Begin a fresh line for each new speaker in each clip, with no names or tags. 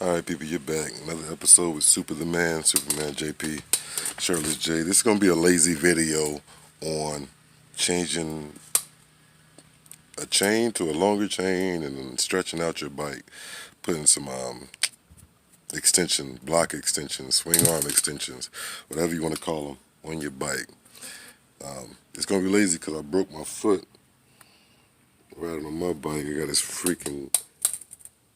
Alright people, you're back. Another episode with Superman JP, Shirtless J. This is going to be a lazy video on changing a chain to a longer chain and then stretching out your bike. Putting some block extensions, swing arm extensions, whatever you want to call them, on your bike. It's going to be lazy because I broke my foot riding on my bike. I got this freaking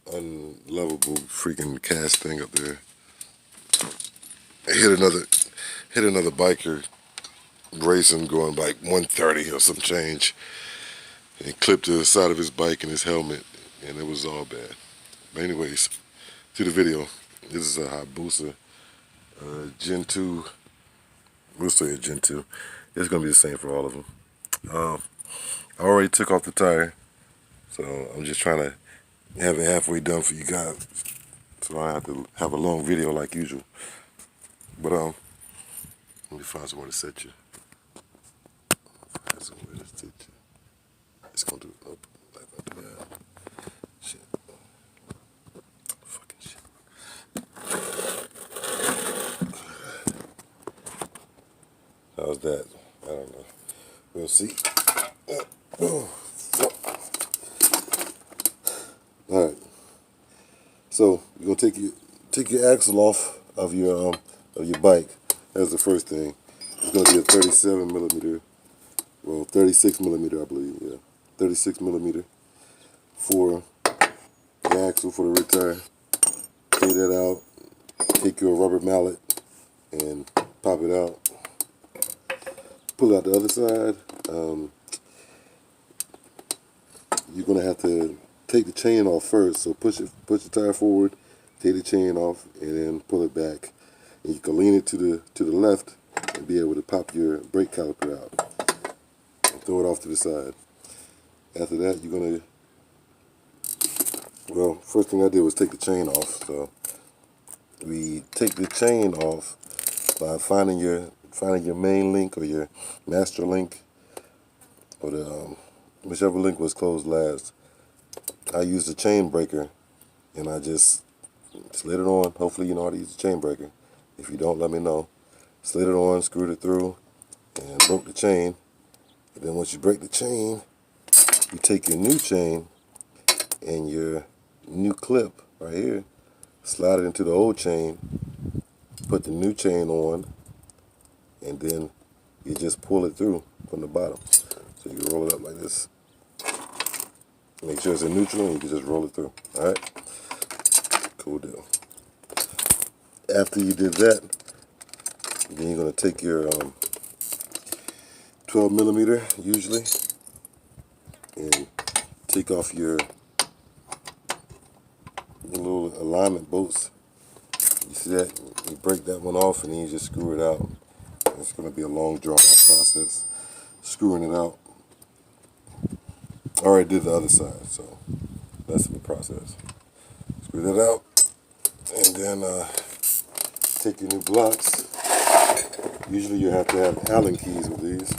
unlovable freaking cast thing up there. I hit another biker racing, going like 130 or some change, and clipped to the side of his bike and his helmet, and it was all bad. But anyways, to the video. This is a Hayabusa Gen 2. We'll say a Gen 2. It's gonna be the same for all of them. I already took off the tire, so I'm just trying to have it halfway done for you guys, so I don't have to have a long video like usual. But let me find somewhere to set you. It's gonna do it. Nope. Like that. Shit. Fucking shit. How's that? I don't know. We'll see. Alright. So you're gonna take your axle off of your bike. That's the first thing. It's gonna be a 37 millimeter. Well, 36 millimeter, I believe, yeah. 36 millimeter for the axle for the rear tire. Take that out. Take your rubber mallet and pop it out. Pull out the other side. You're gonna have to take the chain off first. So push the tire forward, take the chain off, and then pull it back. And you can lean it to the left and be able to pop your brake caliper out. Throw it off to the side. After that, you're gonna, well, first thing I did was take the chain off. So we take the chain off by finding your main link or your master link, or the whichever link was closed last. I used the chain breaker, and I just slid it on. Hopefully you know how to use the chain breaker. If you don't, let me know. Slid it on, screwed it through, and broke the chain. And then once you break the chain, you take your new chain and your new clip right here, slide it into the old chain, put the new chain on, and then you just pull it through from the bottom. So you can roll it up like this. Make sure it's in neutral, and you can just roll it through. Alright? Cool deal. After you did that, then you're going to take your 12 millimeter usually, and take off your little alignment bolts. You see that? You break that one off, and then you just screw it out. It's going to be a long drawn out process screwing it out. I already did the other side, so that's the process. Screw that out, and then take your new blocks. Usually you have to have Allen keys with these.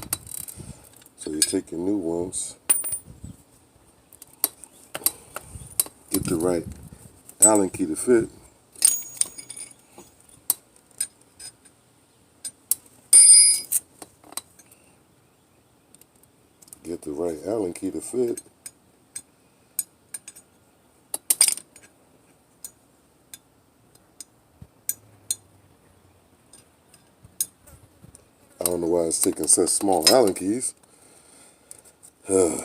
So you take your new ones, get the right Allen key to fit. Get the right Allen key to fit. I don't know why it's taking such small Allen keys. That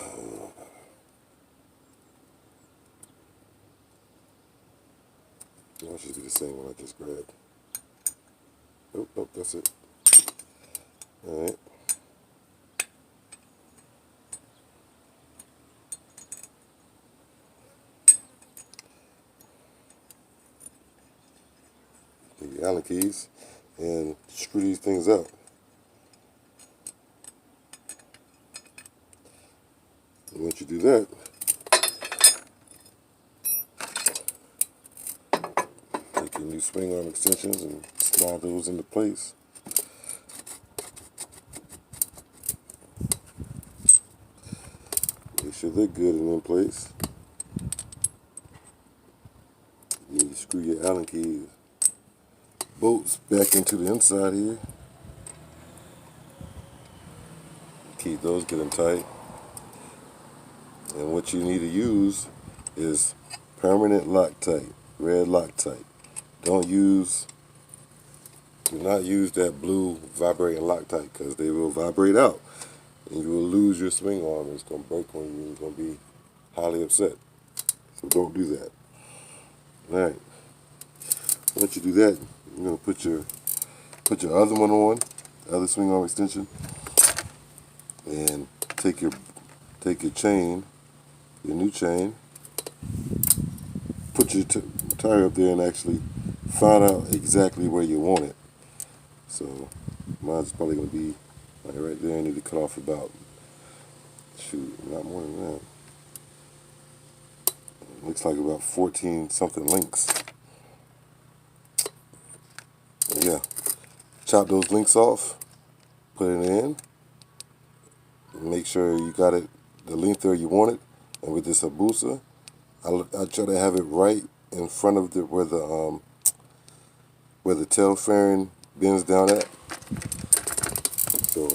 should be the same one I just grabbed. Nope, that's it. Alright. Take your Allen keys and screw these things out. And once you do that, take your new swing arm extensions and slide those into place. Make sure they're good and in place. You screw your Allen key bolts back into the inside here. Keep those, get them tight. And what you need to use is permanent Loctite, red Loctite. Do not use that blue vibrating Loctite because they will vibrate out and you will lose your swing arm. It's going to break on you. You're going to be highly upset. So don't do that. All right. Once you do that, you're going to put your other one on, the other swing arm extension, and take your chain, your new chain, put your tire up there and actually find out exactly where you want it. So mine's probably going to be like right there. I need to cut off about, not more than that. Looks like about 14 something links. But yeah, chop those links off, put it in, make sure you got it the length where you want it. And with this Hayabusa, I try to have it right in front of where the tail fairing bends down at. So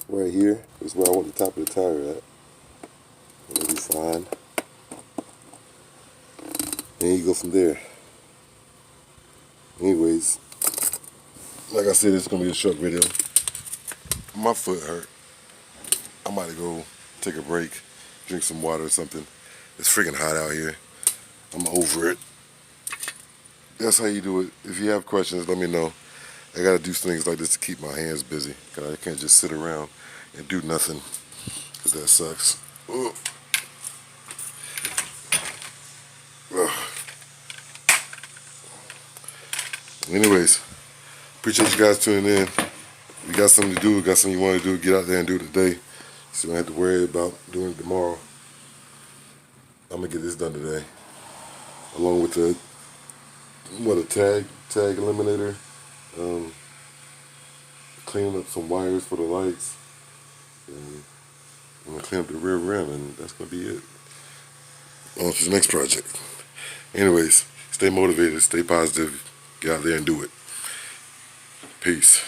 right here is where I want the top of the tire at. It'll be fine. And you go from there. Anyways, like I said, it's gonna be a short video. My foot hurt. I'm about to go take a break, drink some water or something. It's freaking hot out here. I'm over it. That's how you do it. If you have questions, let me know. I gotta do things like this to keep my hands busy. Cause I can't just sit around and do nothing. Cause that sucks. Ugh. Ugh. Anyways, appreciate you guys tuning in. If you got something to do, got something you want to do, get out there and do it today. So you don't have to worry about doing it tomorrow. I'm gonna get this done today. Along with the tag eliminator. Cleaning up some wires for the lights. And I'm gonna clean up the rear rim, and that's gonna be it. On to the next project. Anyways, stay motivated, stay positive, get out there and do it. Peace.